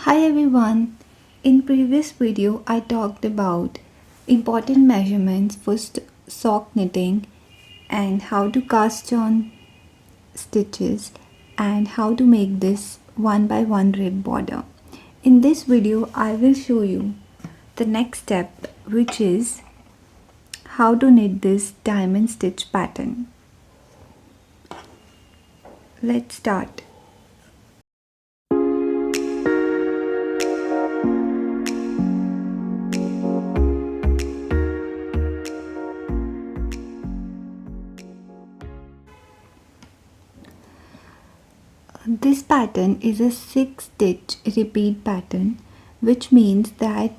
Hi everyone. In previous video I talked about important measurements for sock knitting and how to cast on stitches and how to make this one by one rib border. In this video I will show you the next step, which is how to knit this diamond stitch pattern. Let's start. This pattern is a 6 stitch repeat pattern, which means that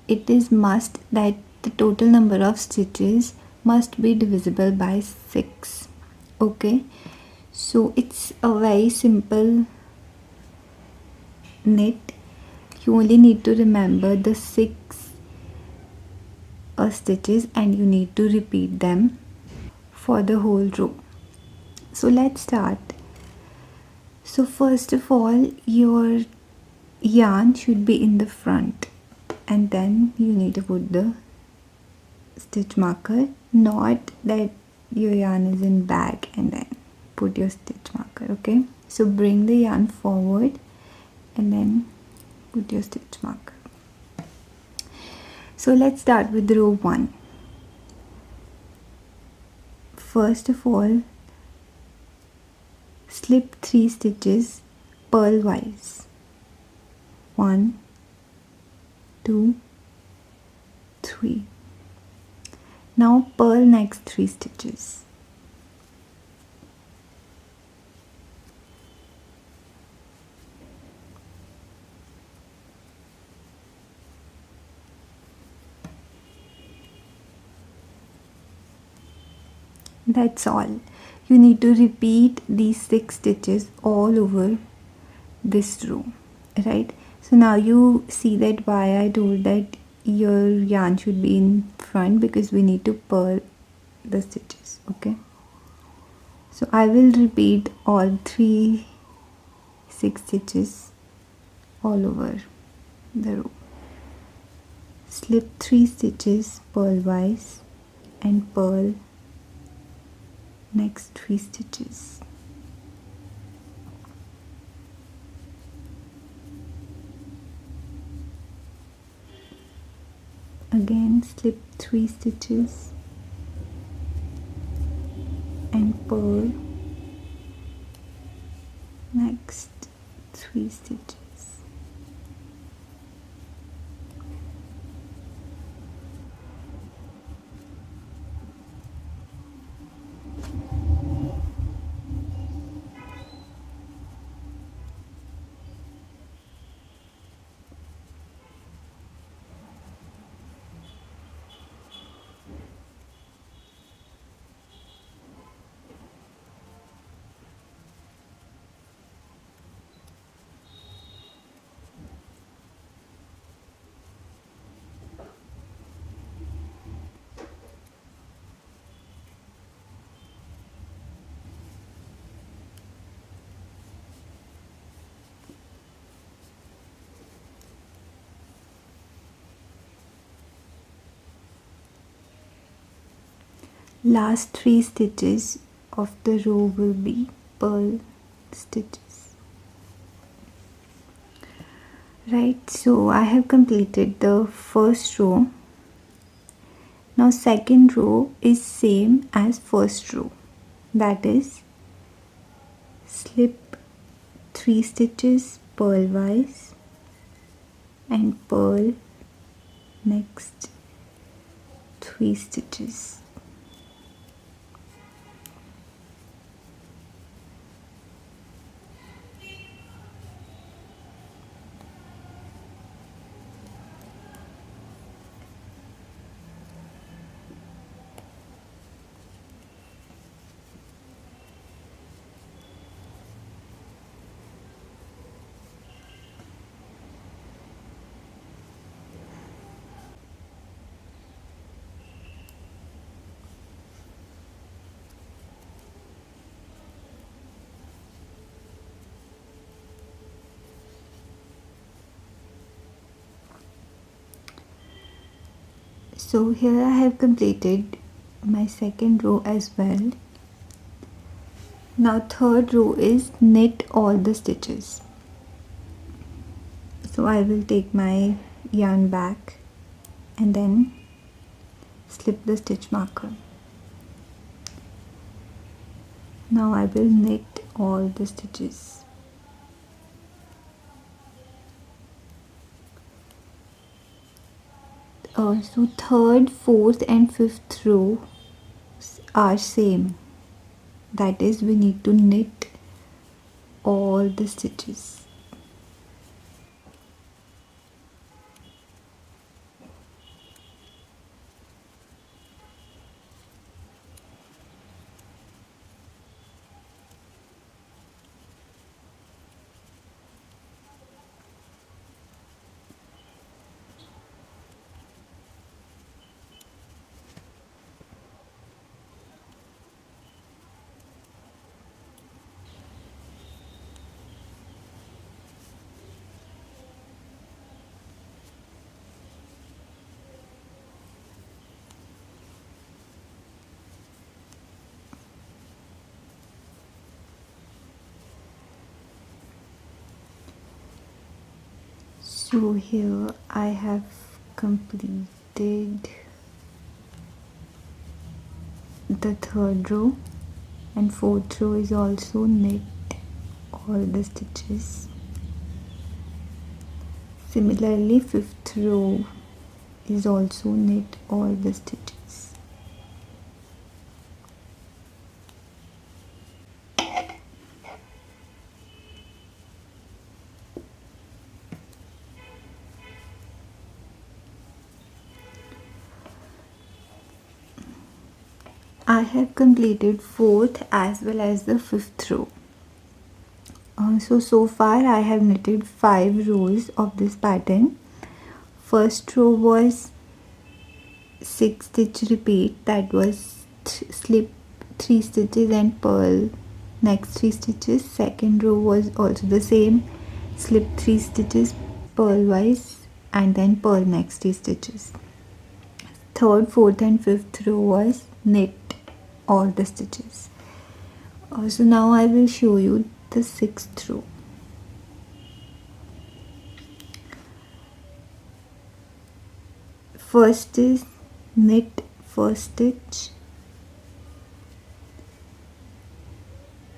it is must that the total number of stitches must be divisible by 6. Okay, so it's a very simple knit. You only need to remember the 6 stitches and you need to repeat them for the whole row. So let's start. So first of all, your yarn should be in the front, and then you need to put the stitch marker, not that your yarn is in back and then put your stitch marker. Okay, so bring the yarn forward and then put your stitch marker. So let's start with row 1. First of all, slip 3 stitches purlwise. 1, 2, 3. Now purl next 3 stitches. That's all. You need to repeat these 6 stitches all over this row, right? So now you see that why I told that your yarn should be in front, because we need to purl the stitches. Okay, so I will repeat all 6 stitches all over the row. Slip 3 stitches purlwise and purl next 3 stitches. Again slip 3 stitches and purl next 3 stitches. Last 3 stitches of the row will be purl stitches. Right, so I have completed the first row. Now second row is same as first row, that is slip 3 stitches purlwise and purl next 3 stitches. So here I have completed my second row as well. Now third row is knit all the stitches. So I will take my yarn back and then slip the stitch marker. Now I will knit all the stitches. So third, fourth and fifth row are same. That is, we need to knit all the stitches. So here I have completed the third row, and fourth row is also knit all the stitches. Similarly, fifth row is also knit all the stitches. I have completed fourth as well as the fifth row. So far I have knitted 5 rows of this pattern. First row was 6 stitch repeat, that was slip 3 stitches and purl next 3 stitches. Second row was also the same, slip 3 stitches purlwise and then purl next 3 stitches. Third, fourth and fifth row was knit all the stitches. So now I will show you the sixth row. First is knit first stitch.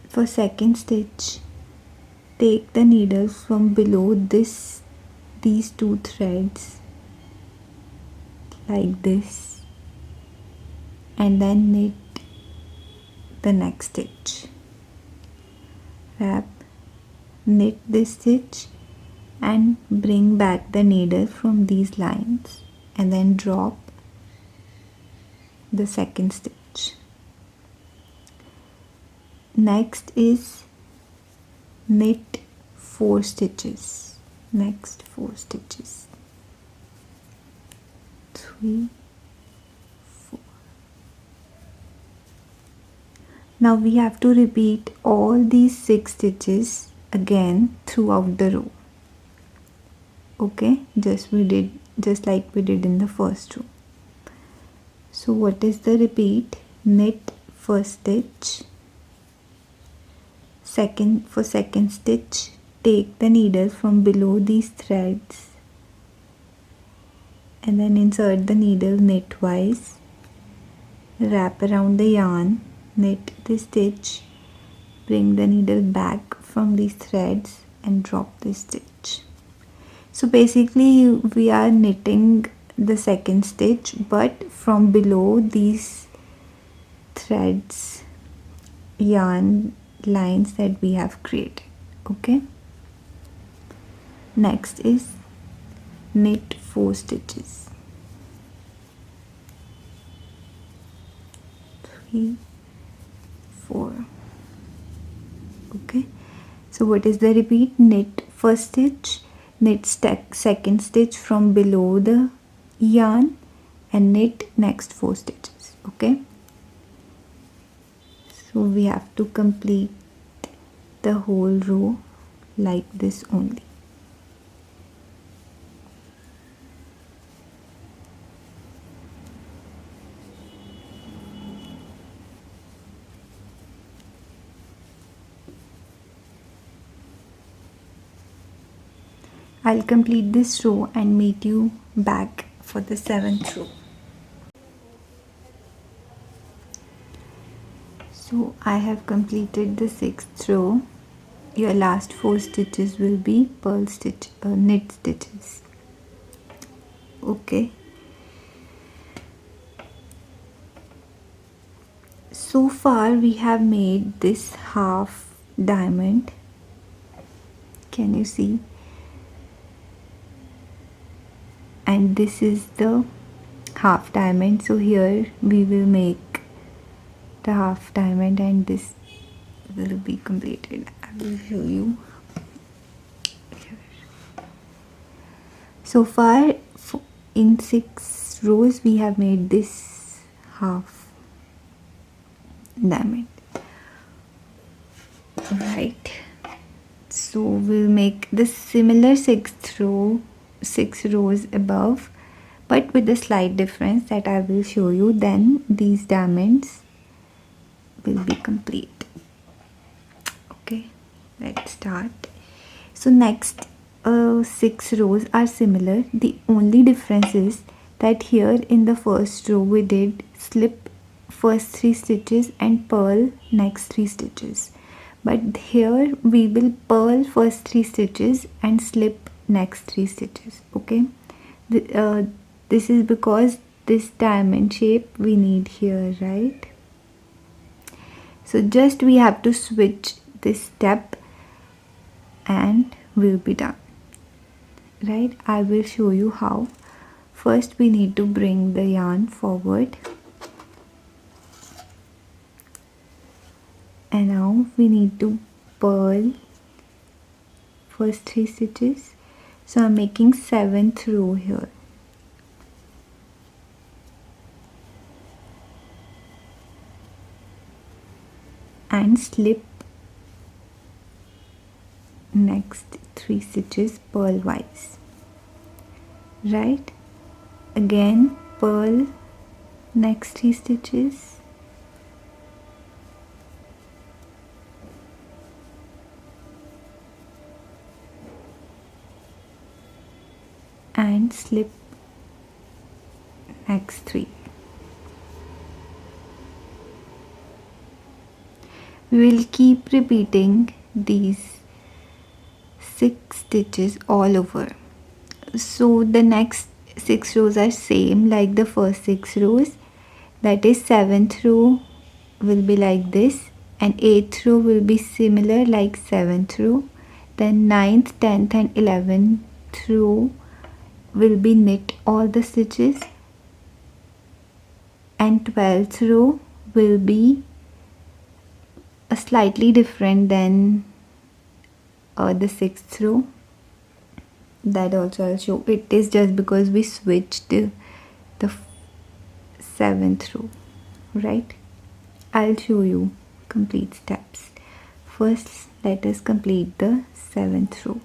For second stitch, take the needle from below these two threads like this and then knit the next stitch. Wrap, knit this stitch and bring back the needle from these lines and then drop the second stitch. Next is knit 4 stitches. Next 4 stitches. 3, 4. Now we have to repeat all these 6 stitches again throughout the row. Okay, just like we did in the first row. So what is the repeat? Knit first stitch. For second stitch, take the needle from below these threads and then insert the needle knitwise. Wrap around the yarn, knit the stitch, bring the needle back from these threads and drop the stitch. So basically we are knitting the second stitch but from below these threads, yarn lines that we have created. Okay, next is knit 4 stitches. 3, 4. Okay, so what is the repeat? Knit first stitch, knit second stitch from below the yarn and knit next 4 stitches. Okay, so we have to complete the whole row like this only. I'll complete this row and meet you back for the 7th row. So I have completed the 6th row. Your last 4 stitches will be knit stitches. Okay. So far we have made this half diamond. Can you see? And this is the half diamond. So here we will make the half diamond and this will be completed. I will show you here. So far in 6 rows we have made this half diamond, right? So we'll make the similar 6th row, 6 rows above, but with a slight difference that I will show you. Then these diamonds will be complete. Okay, let's start. So next 6 rows are similar. The only difference is that here in the first row we did slip first 3 stitches and purl next 3 stitches, but here we will purl first 3 stitches and slip next 3 stitches. Okay, this is because this diamond shape we need here, right? So just we have to switch this step and we'll be done, right? I will show you how. First we need to bring the yarn forward, and now we need to purl first 3 stitches. So I'm making 7th row here. And slip next 3 stitches purlwise, right? Again purl next 3 stitches, and slip next 3. We will keep repeating these 6 stitches all over. So the next 6 rows are same like the first 6 rows. That is 7th row will be like this, and 8th row will be similar like 7th row. Then 9th, 10th and 11th row will be knit all the stitches, and 12th row will be a slightly different than the 6th row. That also I'll show. It is just because we switched the 7th row, right? I'll show you complete steps. First let us complete the 7th row.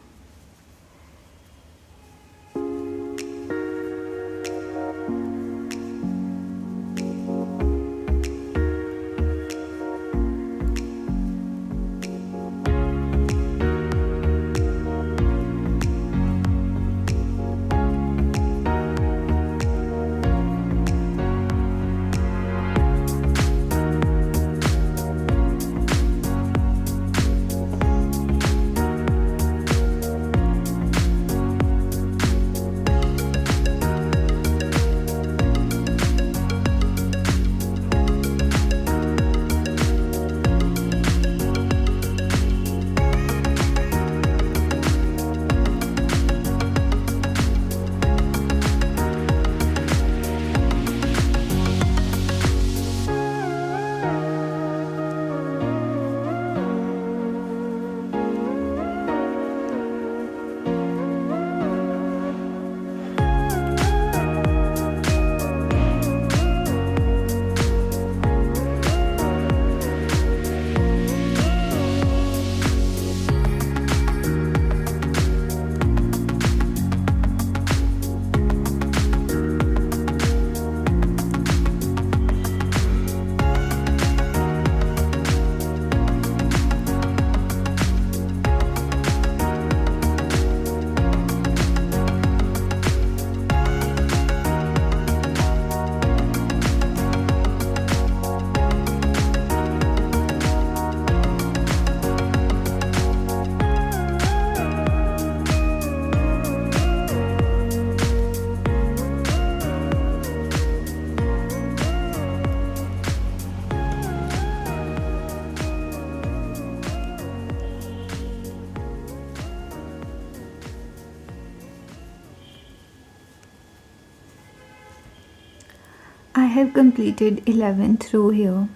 I have completed 11th row here.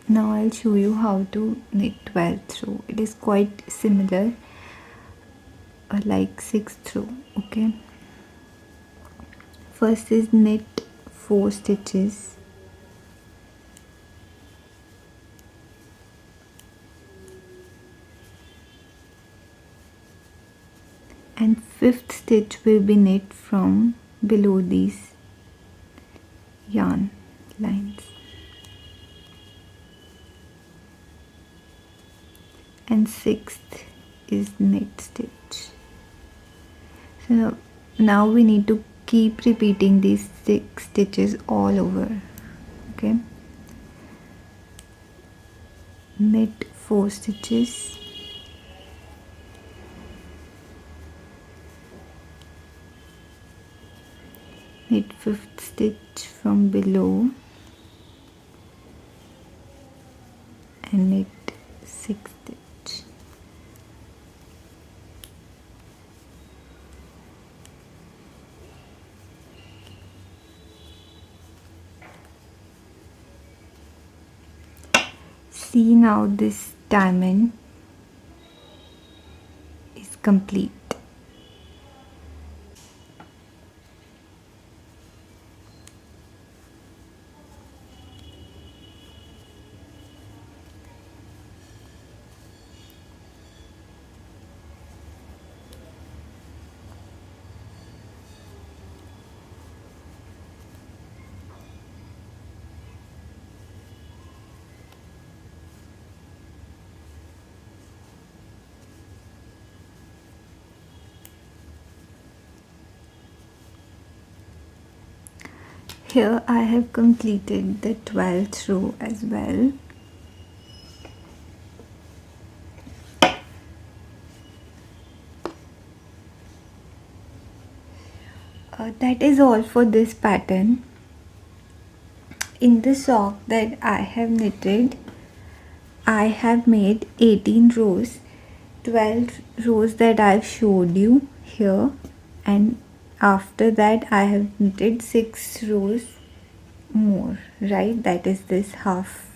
Now I'll show you how to knit 12th row. It is quite similar like 6th row. Okay, first is knit 4 stitches, and 5th stitch will be knit from below these yarn lines, and 6th is knit stitch. So now we need to keep repeating these 6 stitches all over. Okay, knit 4 stitches, knit 5th stitch from below, and knit 6th stitch. See, now this diamond is complete. Here I have completed the 12th row as well. That is all for this pattern. In the sock that I have knitted, I have made 18 rows, 12 rows that I've showed you here, and after that I have knitted 6 rows more, right? That is this half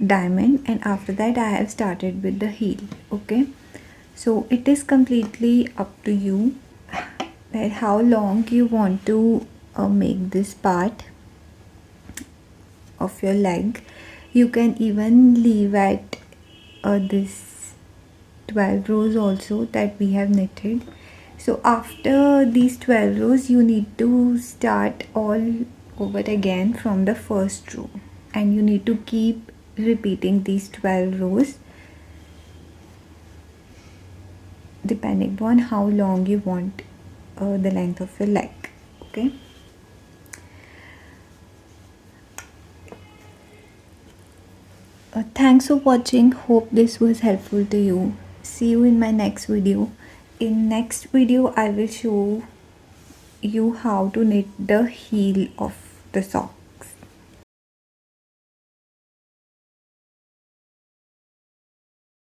diamond, and after that I have started with the heel. Okay, so it is completely up to you that how long you want to make this part of your leg. You can even leave at this 12 rows also that we have knitted. So after these 12 rows you need to start all over again from the first row, and you need to keep repeating these 12 rows depending upon how long you want the length of your leg. Okay, thanks for watching. Hope this was helpful to you. See you in my next video. In next video I will show you how to knit the heel of the sock.